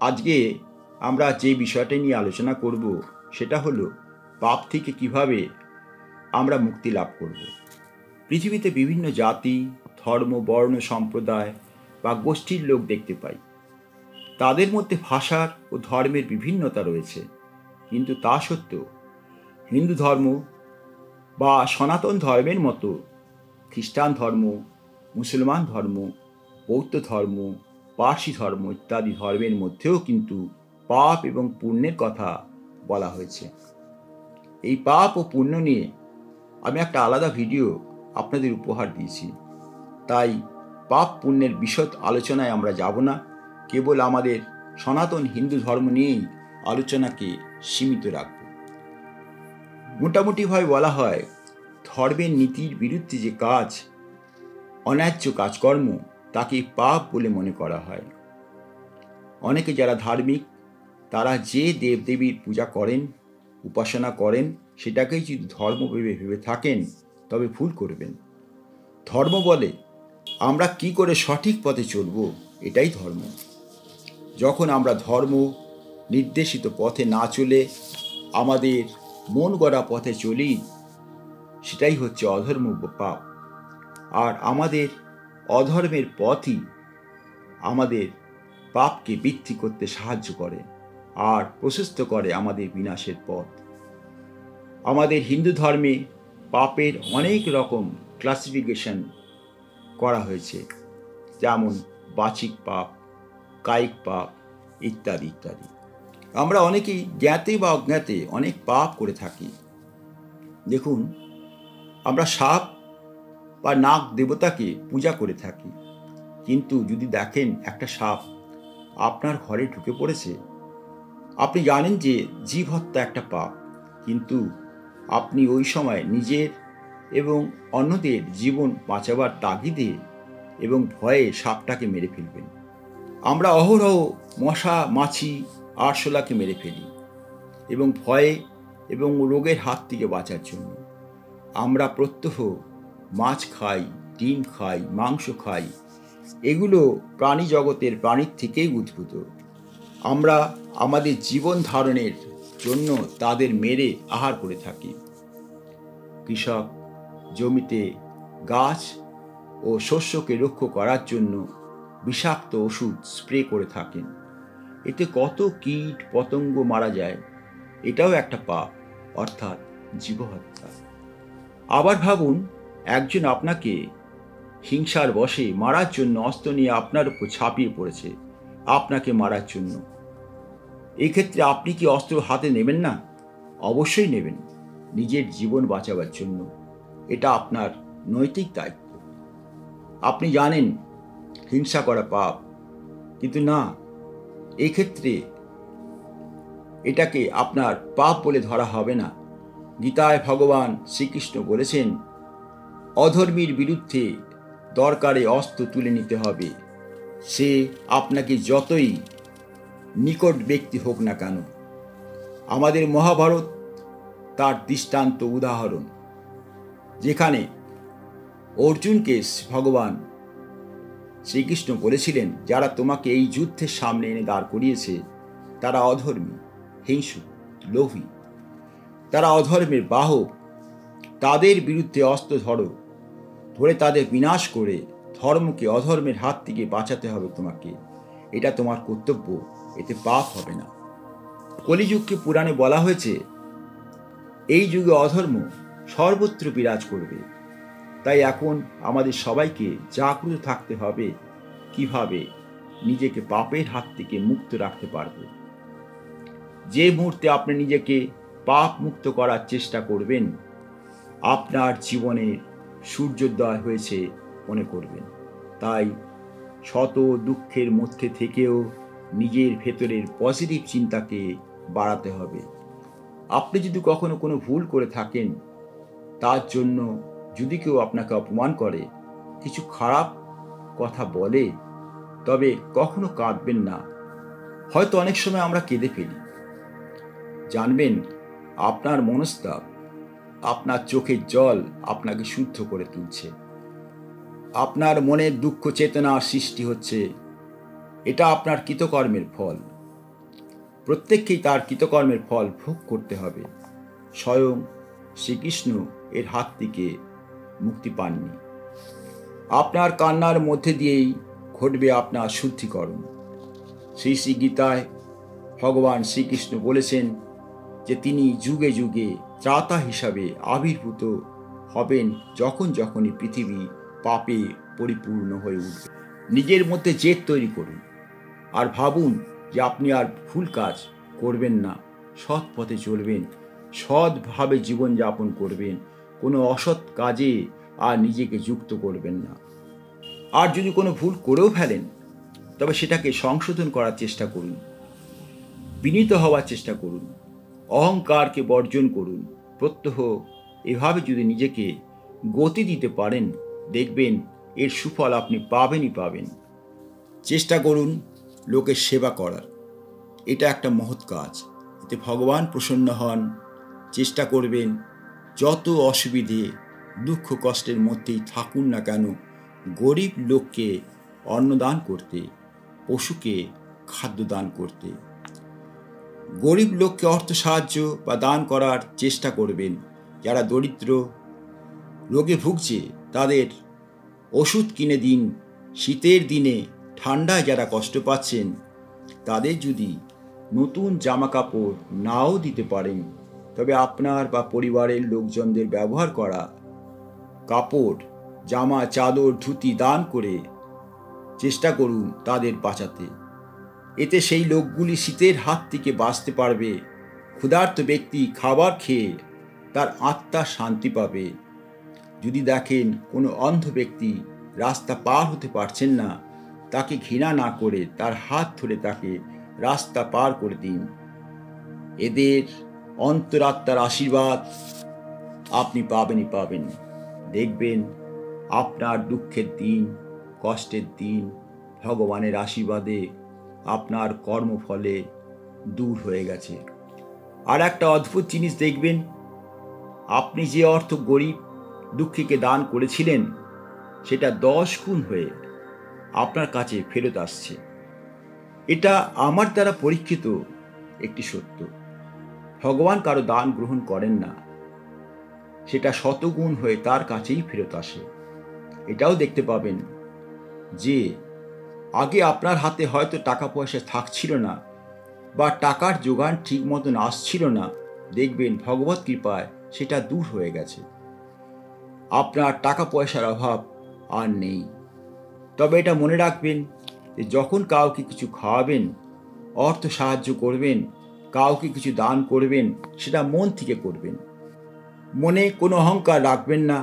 আজকে আমরা যে বিষয়টা নিয়ে আলোচনা করব সেটা হলো পাপ থেকে কিভাবে আমরা মুক্তি লাভ করব। পৃথিবীতে বিভিন্ন জাতি, ধর্ম, বর্ণ, সম্প্রদায় বা গোষ্ঠীর লোক দেখতে পাই। তাদের মধ্যে ভাষার ও ধর্মের বিভিন্নতা রয়েছে, কিন্তু তা সত্ত্বেও হিন্দু ধর্ম বা সনাতন ধর্মের মতো খ্রিস্টান ধর্ম, মুসলমান ধর্ম, বৌদ্ধ ধর্ম, পার্সি ধর্ম ইত্যাদি ধর্মের মধ্যেও কিন্তু পাপ এবং পুণ্যের কথা বলা হয়েছে। এই পাপ ও পুণ্য নিয়ে আমি একটা আলাদা ভিডিও আপনাদের উপহার দিয়েছি, তাই পাপ পুণ্যের বিশদ আলোচনায় আমরা যাব না। কেবল আমাদের সনাতন হিন্দু ধর্ম নিয়েই আলোচনাকে সীমিত রাখব। মোটামুটিভাবে বলা হয়, ধর্মের নীতির বিরুদ্ধে যে কাজ, অন্যায্য কাজকর্ম, তাকে পাপ বলে মনে করা হয়। অনেকে যারা ধার্মিক, তারা যে দেবদেবীর পূজা করেন, উপাসনা করেন, সেটাকেই যদি ধর্ম ভেবে থাকেন তবে ভুল করবেন। ধর্ম বলে আমরা কি করে সঠিক পথে চলব, এটাই ধর্ম। যখন আমরা ধর্ম নির্দেশিত পথে না চলে আমাদের মন গড়া পথে চলি, সেটাই হচ্ছে অধর্ম বা পাপ। আর আমাদের অধর্মের পথই আমাদের পাপকে বৃদ্ধি করতে সাহায্য করে আর প্রশস্ত করে আমাদের বিনাশের পথ। আমাদের হিন্দু ধর্মে পাপের অনেক রকম ক্লাসিফিকেশন করা হয়েছে, যেমন বাচিক পাপ, কায়িক পাপ ইত্যাদি ইত্যাদি। আমরা অনেকেই জ্ঞাতে বা অজ্ঞাতে অনেক পাপ করে থাকি। দেখুন, আমরা সাপ বা নাগ দেবতাকে পূজা করে থাকি, কিন্তু যদি দেখেন একটা সাপ আপনার ঘরে ঢুকে পড়েছে, আপনি জানেন যে জীব হত্যা একটা পাপ, কিন্তু আপনি ওই সময় নিজের এবং অন্যদের জীবন বাঁচাবার তাগিদে এবং ভয়ে সাপটাকে মেরে ফেলবেন। আমরা অহরহ মশা, মাছি, আরশোলাকে মেরে ফেলি এবং ভয়ে এবং রোগের হাত থেকে বাঁচার জন্য। আমরা প্রত্যহ মাছ খাই, ডিম খাই, মাংস খাই, এগুলো প্রাণী জগতের প্রাণীর থেকেই উদ্ভূত। আমরা আমাদের জীবন ধারণের জন্য তাদের মেরে আহার করে থাকি। কৃষক জমিতে গাছ ও শস্যকে রক্ষা করার জন্য বিষাক্ত ওষুধ স্প্রে করে থাকেন। এতে কত কীট পতঙ্গ মারা যায়, এটাও একটা পাপ, অর্থাৎ জীবহত্যা। আবার ভাবুন, একজন আপনাকে হিংসার বশে মারার জন্য অস্ত্র নিয়ে আপনার উপর ঝাঁপিয়ে পড়েছে, আপনাকে মারার জন্য। এক্ষেত্রে আপনি কি অস্ত্র হাতে নেবেন না? অবশ্যই নেবেন, নিজের জীবন বাঁচাবার জন্য। এটা আপনার নৈতিক দায়িত্ব। আপনি জানেন হিংসা করা পাপ, কিন্তু না, এক্ষেত্রে এটাকে আপনার পাপ বলে ধরা হবে না। গীতায় ভগবান শ্রীকৃষ্ণ বলেছেন, অধর্মীর বিরুদ্ধে দরকারে অস্ত্র তুলে নিতে হবে, সে আপনাকে যতই নিকট ব্যক্তি হোক না কেন। আমাদের মহাভারত তার দৃষ্টান্ত উদাহরণ, যেখানে অর্জুনকে ভগবান শ্রীকৃষ্ণ বলেছিলেন, যারা তোমাকে এই যুদ্ধের সামনে এনে দাঁড় করিয়েছে তারা অধর্মী, হিংসুক, লোভী, তারা অধর্মের বাহক। তাদের বিরুদ্ধে অস্ত্র ধরে তাদের বিনাশ করে ধর্মকে অধর্মের হাত থেকে বাঁচাতে হবে তোমাকে। এটা তোমার কর্তব্য, এতে পাপ হবে না। কলিযুগকে পুরাণে বলা হয়েছে, এই যুগে অধর্ম সর্বত্র বিরাজ করবে। তাই এখন আমাদের সবাইকে জাগ্রত থাকতে হবে কিভাবে নিজেকে পাপের হাত থেকে মুক্ত রাখতে পারবে। যে মুহূর্তে আপনি নিজেকে পাপ মুক্ত করার চেষ্টা করবেন, আপনার জীবনের সূর্যোদয় হয়েছে মনে করবেন। তাই শত দুঃখের মধ্যে থেকেও নিজের ভেতরের পজিটিভ চিন্তাকে বাড়াতে হবে। আপনি যদি কখনো কোনো ভুল করে থাকেন, তার জন্য যদি কেউ আপনাকে অপমান করে, কিছু খারাপ কথা বলে, তবে কখনো কাঁদবেন না। হয়তো অনেক সময় আমরা কেঁদে ফেলি। জানবেন, আপনার মনস্তাপ, আপনার চোখের জল আপনাকে শুদ্ধ করে তুলছে। আপনার মনের দুঃখ চেতনা সৃষ্টি হচ্ছে, এটা আপনার কৃতকর্মের ফল। প্রত্যেককেই তার কৃতকর্মের ফল ভোগ করতে হবে। স্বয়ং শ্রীকৃষ্ণ এর হাত থেকে মুক্তি পাননি। আপনার কান্নার মধ্যে দিয়েই ঘটবে আপনার শুদ্ধিকরণ। শ্রী শ্রী গীতায় ভগবান শ্রীকৃষ্ণ বলেছেন যে তিনি যুগে যুগে ত্রাতা হিসাবে আবির্ভূত হবেন যখন যখনই পৃথিবী পাপে পরিপূর্ণ হয়ে উঠবে। নিজের মধ্যে জেদ তৈরি করুন আর ভাবুন যে আপনি আর ভুল কাজ করবেন না, সৎ পথে চলবেন, সৎভাবে জীবনযাপন করবেন, কোনো অসৎ কাজে আর নিজেকে যুক্ত করবেন না। আর যদি কোনো ভুল করেও ফেলেন তবে সেটাকে সংশোধন করার চেষ্টা করুন, বিনীত হওয়ার চেষ্টা করুন, অহংকারকে বর্জন করুন। প্রত্যহ এভাবে যদি নিজেকে গতি দিতে পারেন দেখবেন এর সুফল আপনি পাবেনই পাবেন। চেষ্টা করুন লোকের সেবা করার, এটা একটা মহৎ কাজ, এতে ভগবান প্রসন্ন হন। চেষ্টা করবেন যত অসুবিধে দুঃখ কষ্টের মধ্যেই থাকুন না কেন গরিব লোককে অন্নদান করতে, পশুকে খাদ্যদান করতে। গরিব লোককে অর্থ সাহায্য বা দান করার চেষ্টা করবেন। যারা দরিদ্র রোগে ভুগছে তাদের ওষুধ কিনে দিন। শীতের দিনে ঠান্ডায় যারা কষ্ট পাচ্ছেন তাদের যদি নতুন জামা কাপড় নাও দিতে পারেন তবে আপনার বা পরিবারের লোকজনদের ব্যবহার করা কাপড়, জামা, চাদর, ধুতি দান করে চেষ্টা করুন তাদের বাঁচাতে। এতে সেই লোকগুলি শীতের হাত থেকে বাঁচতে পারবে। ক্ষুধার্ত ব্যক্তি খাবার খেয়ে তার আত্মা শান্তি পাবে। যদি দেখেন কোনো অন্ধ ব্যক্তি রাস্তা পার হতে পারছেন না, তাকে ঘৃণা না করে তার হাত ধরে তাকে রাস্তা পার করে দিন। এদের অন্তরাত্মার আশীর্বাদ আপনি পাবেনই পাবেন। দেখবেন আপনার দুঃখের দিন, কষ্টের দিন ভগবানের আশীর্বাদে আপনার কর্মফলে দূর হয়ে গেছে। আর একটা অদ্ভুত জিনিস দেখবেন, আপনি যে অর্থ গরিব দুঃখীকে দান করেছিলেন সেটা 10 গুণ হয়ে আপনার কাছে ফেরত আসছে। এটা আমার দ্বারা পরীক্ষিত একটি সত্য। ভগবান কারো দান গ্রহণ করেন না, সেটা শতগুণ হয়ে তার কাছেই ফেরত আসে। এটাও দেখতে পাবেন যে আগে আপনার হাতে হয়তো টাকা পয়সা থাকছিল না বা টাকার যোগান ঠিক মতন আসছিল না, দেখবেন ভগবত কৃপায় সেটা দূর হয়ে গেছে। আপনার টাকা পয়সার অভাব আর নেই। তবে এটা মনে রাখবেন যে যখন কাউকে কিছু খাওয়াবেন, অর্থ সাহায্য করবেন, কাউকে কিছু দান করবেন, সেটা মন থেকে করবেন। মনে কোনো অহংকার রাখবেন না।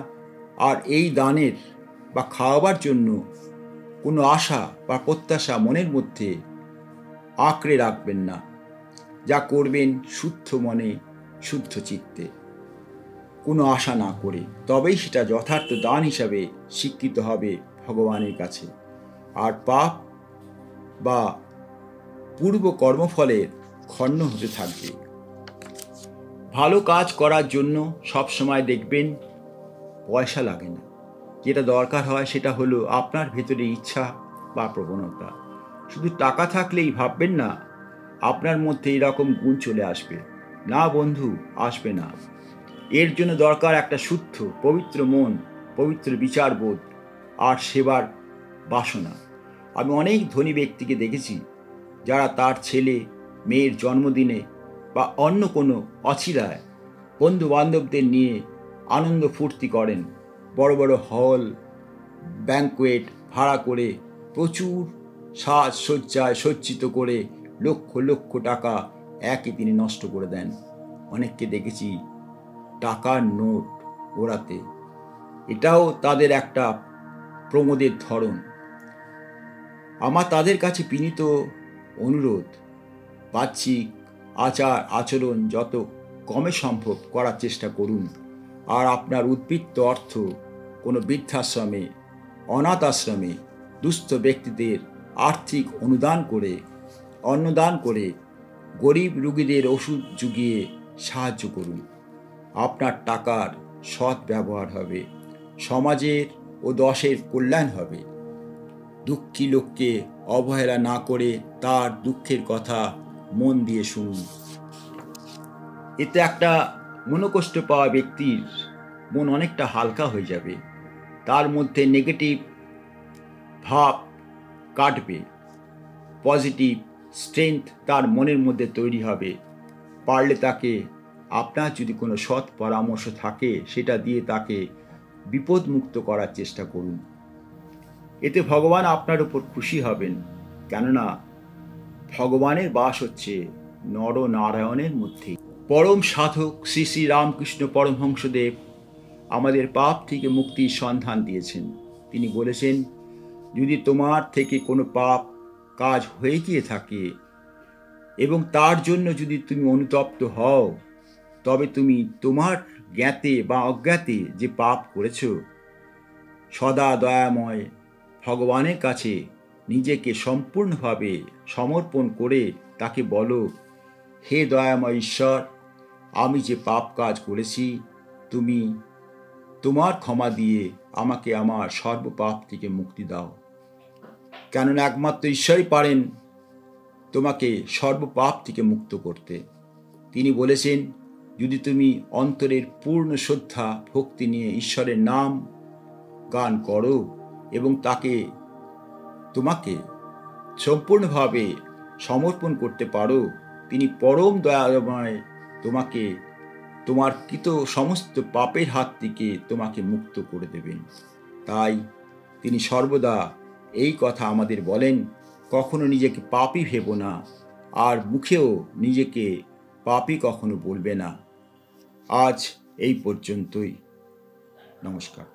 আর এই দানের বা খাওয়াবার জন্য কোনো আশা বা প্রত্যাশা মনের মধ্যে আঁকড়ে রাখবেন না। যা করবেন শুদ্ধ মনে, শুদ্ধ চিত্তে, কোনো আশা না করে, তবেই সেটা যথার্থ দান হিসাবে স্বীকৃত হবে ভগবানের কাছে। আর পাপ বা পূর্ব কর্মফলের খণ্ড হতে থাকবে। ভালো কাজ করার জন্য সবসময় দেখবেন পয়সা লাগে না। যেটা দরকার হয় সেটা হলো আপনার ভেতরে ইচ্ছা বা প্রবণতা। শুধু টাকা থাকলেই ভাববেন না আপনার মধ্যে এরকম গুণ চলে আসবে। না বন্ধু, আসবে না। এর জন্য দরকার একটা শুদ্ধ পবিত্র মন, পবিত্র বিচারবোধ আর সেবার বাসনা। আমি অনেক ধনী ব্যক্তিকে দেখেছি যারা তার ছেলে মেয়ের জন্মদিনে বা অন্য কোনো অছিলায় বন্ধু বান্ধবদের নিয়ে আনন্দ ফুর্তি করেন। বড় বড় হল, ব্যাঙ্কোয়েট ভাড়া করে প্রচুর সাজসজ্জায় সজ্জিত করে লক্ষ লক্ষ টাকা একই দিনে নষ্ট করে দেন। অনেককে দেখেছি টাকার নোট ওড়াতে। এটাও তাদের একটা প্রমোদের ধরন। আমার তাদের কাছে বিনীত অনুরোধ, বাহ্যিক আচার আচরণ যত কমে সম্ভব করার চেষ্টা করুন। আর আপনার উদ্বৃত্ত অর্থ কোনো বৃদ্ধাশ্রমে, অনাথ আশ্রমে দুস্থ ব্যক্তিদের আর্থিক অন্নদান করে গরিব রোগীদের ওষুধ জুগিয়ে সাহায্য করুন। আপনার টাকার সৎ ব্যবহার হবে, সমাজের ও দেশের কল্যাণ হবে। দুঃখী লোককে অবহেলা না করে তার দুঃখের কথা মন দিয়ে শুনুন। এতে একটা মনোকষ্ট পাওয়া ব্যক্তির মন অনেকটা হালকা হয়ে যাবে, তার মধ্যে নেগেটিভ ভাব কাটবে, পজিটিভ স্ট্রেংথ তার মনের মধ্যে তৈরি হবে। পারলে তাকে আপনার যদি কোনো সৎ পরামর্শ থাকে সেটা দিয়ে তাকে বিপদমুক্ত করার চেষ্টা করুন। এতে ভগবান আপনার উপর খুশি হবেন, কেননা ভগবানের বাস হচ্ছে নরনারায়ণের মধ্যে। পরম সাধক শ্রী শ্রী রামকৃষ্ণ পরমহংসদেব আমাদের পাপ থেকে মুক্তির সন্ধান দিয়েছেন। তিনি বলেছেন, যদি তোমার থেকে কোনো পাপ কাজ হয়ে গিয়ে থাকে এবং তার জন্য যদি তুমি অনুতপ্ত হও, তবে তুমি তোমার জ্ঞাতে বা অজ্ঞাতে যে পাপ করেছ, সদা দয়াময় ভগবানের কাছে নিজেকে সম্পূর্ণভাবে সমর্পণ করে তাকে বলো, হে দয়াময় ঈশ্বর, আমি যে পাপ কাজ করেছি তুমি তোমার ক্ষমা দিয়ে আমাকে আমার সর্বপাপ থেকে মুক্তি দাও। কেননা একমাত্র ঈশ্বরই পারেন তোমাকে সর্বপাপ থেকে মুক্ত করতে। তিনি বলেছেন, যদি তুমি অন্তরের পূর্ণ শ্রদ্ধা ভক্তি নিয়ে ঈশ্বরের নাম গান করো এবং তোমাকে সম্পূর্ণভাবে সমর্পণ করতে পারো, তিনি পরম দয়াময় তোমাকে তোমার কৃত সমস্ত পাপের হাত থেকে তোমাকে মুক্ত করে দেবেন। তাই তিনি সর্বদা এই কথা আমাদের বলেন, কখনো নিজেকে পাপী ভেবো না, আর মুখেও নিজেকে পাপী কখনো বলবে না। আজ এই পর্যন্তই। নমস্কার।